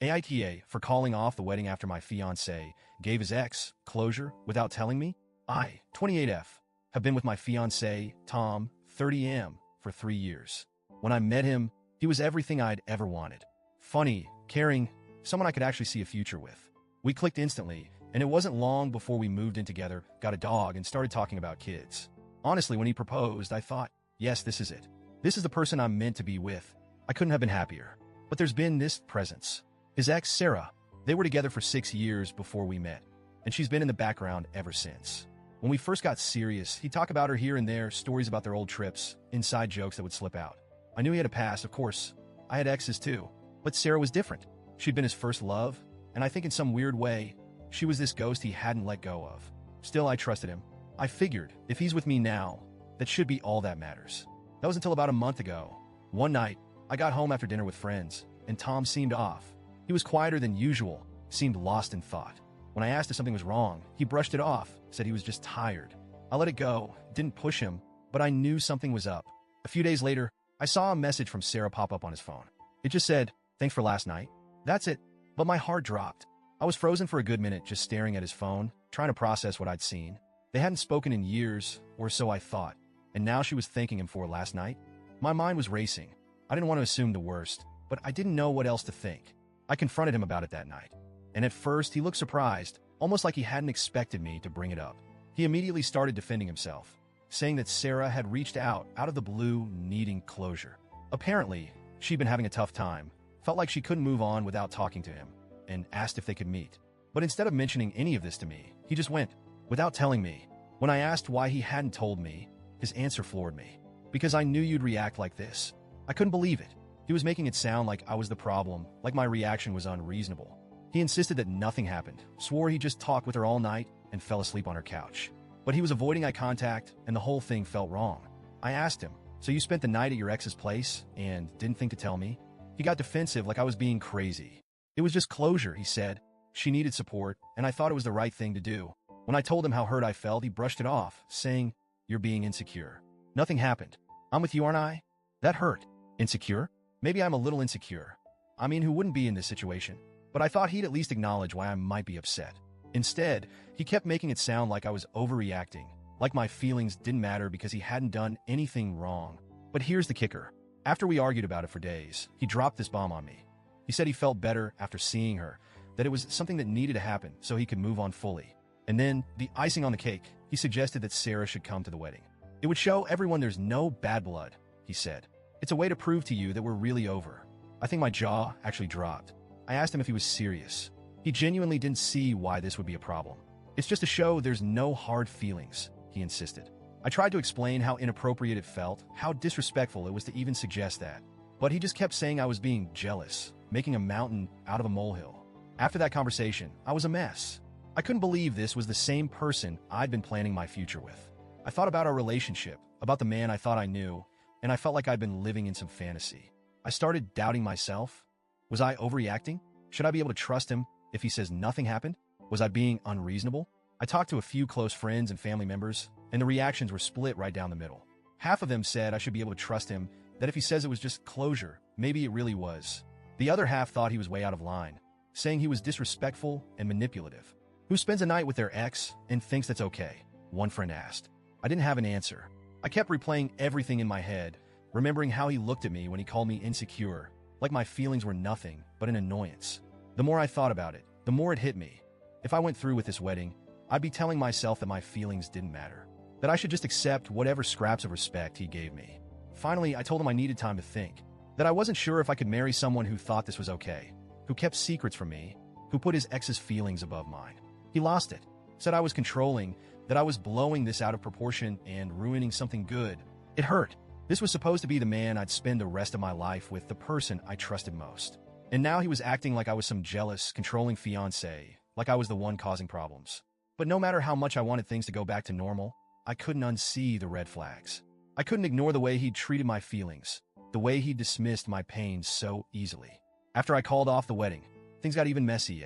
AITA for calling off the wedding after my fiancé gave his ex closure without telling me. I, 28F, have been with my fiancé, Tom, 30M, for 3 years. When I met him, he was everything I'd ever wanted. Funny, caring, someone I could actually see a future with. We clicked instantly, and it wasn't long before we moved in together, got a dog, and started talking about kids. Honestly, when he proposed, I thought, yes, this is it. This is the person I'm meant to be with. I couldn't have been happier. But there's been this presence. His ex, Sarah, they were together for 6 years before we met, and she's been in the background ever since. When we first got serious, he'd talk about her here and there, stories about their old trips, inside jokes that would slip out. I knew he had a past, of course. I had exes too. But Sarah was different. She'd been his first love, and I think in some weird way, she was this ghost he hadn't let go of. Still, I trusted him. I figured, if he's with me now, that should be all that matters. That was until about a month ago. One night, I got home after dinner with friends, and Tom seemed off. He was quieter than usual, seemed lost in thought. When I asked if something was wrong, he brushed it off, said he was just tired. I let it go, didn't push him, but I knew something was up. A few days later, I saw a message from Sarah pop up on his phone. It just said, "Thanks for last night." That's it. But my heart dropped. I was frozen for a good minute just staring at his phone, trying to process what I'd seen. They hadn't spoken in years, or so I thought, and now she was thanking him for last night. My mind was racing. I didn't want to assume the worst, but I didn't know what else to think. I confronted him about it that night, and at first he looked surprised, almost like he hadn't expected me to bring it up. He immediately started defending himself, saying that Sarah had reached out of the blue, needing closure. Apparently, she'd been having a tough time, felt like she couldn't move on without talking to him, and asked if they could meet. But instead of mentioning any of this to me, he just went, without telling me. When I asked why he hadn't told me, his answer floored me. "Because I knew you'd react like this." I couldn't believe it. He was making it sound like I was the problem, like my reaction was unreasonable. He insisted that nothing happened, swore he just talked with her all night, and fell asleep on her couch. But he was avoiding eye contact, and the whole thing felt wrong. I asked him, "So you spent the night at your ex's place, and didn't think to tell me?" He got defensive like I was being crazy. "It was just closure," he said. "She needed support, and I thought it was the right thing to do." When I told him how hurt I felt, he brushed it off, saying, "You're being insecure. Nothing happened. I'm with you, aren't I?" That hurt. Insecure? Maybe I'm a little insecure. I mean, who wouldn't be in this situation? But I thought he'd at least acknowledge why I might be upset. Instead, he kept making it sound like I was overreacting, like my feelings didn't matter because he hadn't done anything wrong. But here's the kicker. After we argued about it for days, he dropped this bomb on me. He said he felt better after seeing her, that it was something that needed to happen so he could move on fully. And then, the icing on the cake, he suggested that Sarah should come to the wedding. "It would show everyone there's no bad blood," he said. "It's a way to prove to you that we're really over." I think my jaw actually dropped. I asked him if he was serious. He genuinely didn't see why this would be a problem. "It's just to show there's no hard feelings," he insisted. I tried to explain how inappropriate it felt, how disrespectful it was to even suggest that. But he just kept saying I was being jealous, making a mountain out of a molehill. After that conversation, I was a mess. I couldn't believe this was the same person I'd been planning my future with. I thought about our relationship, about the man I thought I knew, and I felt like I'd been living in some fantasy. I started doubting myself. Was I overreacting? Should I be able to trust him if he says nothing happened? Was I being unreasonable? I talked to a few close friends and family members, and the reactions were split right down the middle. Half of them said I should be able to trust him, that if he says it was just closure, maybe it really was. The other half thought he was way out of line, saying he was disrespectful and manipulative. Who spends a night with their ex and thinks that's okay? One friend asked. I didn't have an answer. I kept replaying everything in my head, remembering how he looked at me when he called me insecure, like my feelings were nothing but an annoyance. The more I thought about it, the more it hit me. If I went through with this wedding, I'd be telling myself that my feelings didn't matter, that I should just accept whatever scraps of respect he gave me. Finally, I told him I needed time to think, that I wasn't sure if I could marry someone who thought this was okay, who kept secrets from me, who put his ex's feelings above mine. He lost it, said I was controlling, that I was blowing this out of proportion and ruining something good. It hurt. This was supposed to be the man I'd spend the rest of my life with, the person I trusted most. And now he was acting like I was some jealous, controlling fiancé, like I was the one causing problems. But no matter how much I wanted things to go back to normal, I couldn't unsee the red flags. I couldn't ignore the way he'd treated my feelings, the way he dismissed my pain so easily. After I called off the wedding, things got even messy.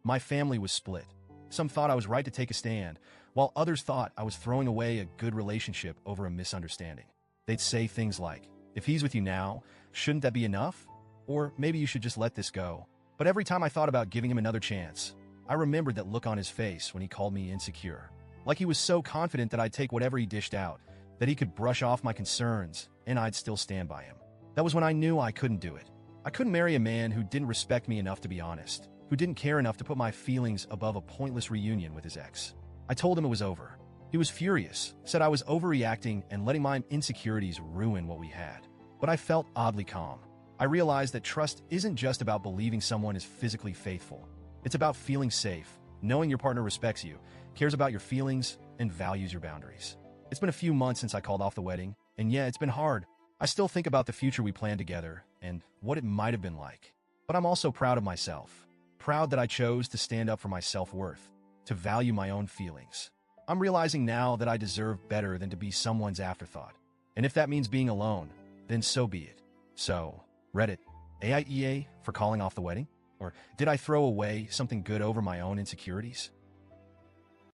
My family was split. Some thought I was right to take a stand, while others thought I was throwing away a good relationship over a misunderstanding. They'd say things like, if he's with you now, shouldn't that be enough? Or maybe you should just let this go. But every time I thought about giving him another chance, I remembered that look on his face when he called me insecure. Like he was so confident that I'd take whatever he dished out, that he could brush off my concerns, and I'd still stand by him. That was when I knew I couldn't do it. I couldn't marry a man who didn't respect me enough to be honest, who didn't care enough to put my feelings above a pointless reunion with his ex. I told him it was over. He was furious, said I was overreacting and letting my insecurities ruin what we had. But I felt oddly calm. I realized that trust isn't just about believing someone is physically faithful. It's about feeling safe, knowing your partner respects you, cares about your feelings, and values your boundaries. It's been a few months since I called off the wedding, and yeah, it's been hard. I still think about the future we planned together and what it might have been like. But I'm also proud of myself. Proud that I chose to stand up for my self-worth, to value my own feelings. I'm realizing now that I deserve better than to be someone's afterthought. And if that means being alone, then so be it. So, Reddit, AITA for calling off the wedding? Or did I throw away something good over my own insecurities?